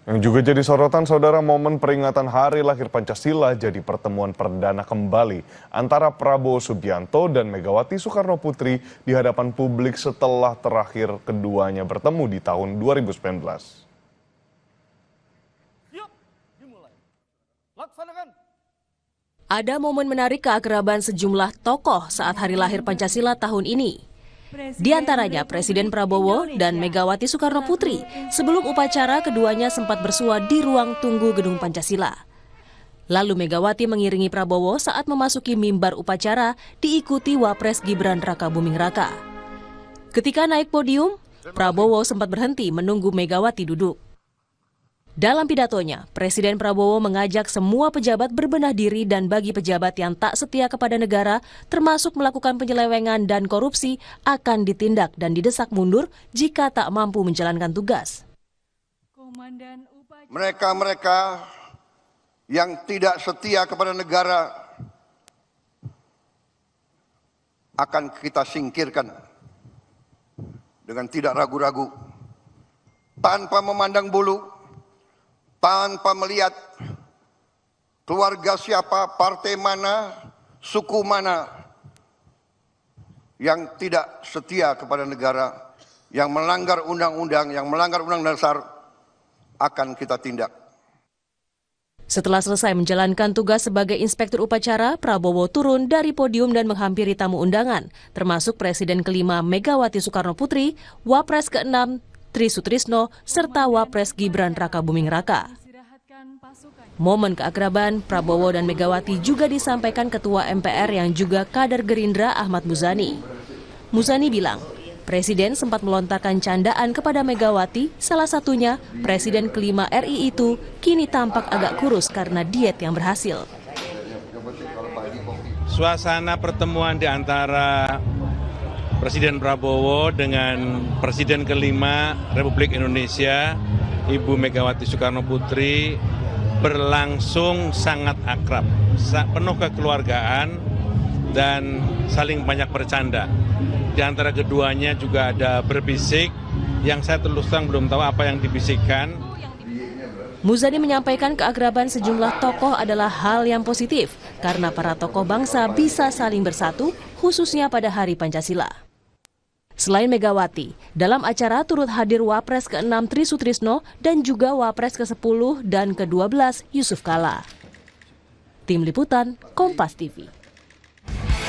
Yang juga jadi sorotan saudara, momen peringatan Hari Lahir Pancasila jadi pertemuan perdana kembali antara Prabowo Subianto dan Megawati Soekarno Putri di hadapan publik setelah terakhir keduanya bertemu di tahun 2019. Ada momen menarik keakraban sejumlah tokoh saat Hari Lahir Pancasila tahun ini. Di antaranya Presiden Prabowo dan Megawati Soekarno Putri. Sebelum upacara, keduanya sempat bersua di ruang tunggu Gedung Pancasila. Lalu Megawati mengiringi Prabowo saat memasuki mimbar upacara, diikuti Wapres Gibran Rakabuming Raka. Ketika naik podium, Prabowo sempat berhenti menunggu Megawati duduk. Dalam pidatonya, Presiden Prabowo mengajak semua pejabat berbenah diri dan bagi pejabat yang tak setia kepada negara, termasuk melakukan penyelewengan dan korupsi, akan ditindak dan didesak mundur jika tak mampu menjalankan tugas. Mereka-mereka yang tidak setia kepada negara akan kita singkirkan dengan tidak ragu-ragu, tanpa memandang bulu, tanpa melihat keluarga siapa, partai mana, suku mana yang tidak setia kepada negara, yang melanggar undang-undang, yang melanggar undang dasar, akan kita tindak. Setelah selesai menjalankan tugas sebagai inspektur upacara, Prabowo turun dari podium dan menghampiri tamu undangan, termasuk Presiden kelima Megawati Soekarno Putri, Wapres ke-6 Tri Sutrisno, serta Wapres Gibran Rakabuming Raka. Momen keakraban Prabowo dan Megawati juga disampaikan Ketua MPR yang juga kader Gerindra Ahmad Muzani. Muzani bilang, Presiden sempat melontarkan candaan kepada Megawati, salah satunya Presiden kelima RI itu kini tampak agak kurus karena diet yang berhasil. Suasana pertemuan di antara Presiden Prabowo dengan Presiden kelima Republik Indonesia, Ibu Megawati Soekarno Putri, berlangsung sangat akrab, penuh kekeluargaan dan saling banyak bercanda. Di antara keduanya juga ada berbisik yang saya terus terang belum tahu apa yang dibisikkan. Muzani menyampaikan keakraban sejumlah tokoh adalah hal yang positif karena para tokoh bangsa bisa saling bersatu, khususnya pada Hari Pancasila. Selain Megawati, dalam acara turut hadir Wapres ke-6 Tri Sutrisno dan juga Wapres ke-10 dan ke-12 Yusuf Kala. Tim Liputan, Kompas TV.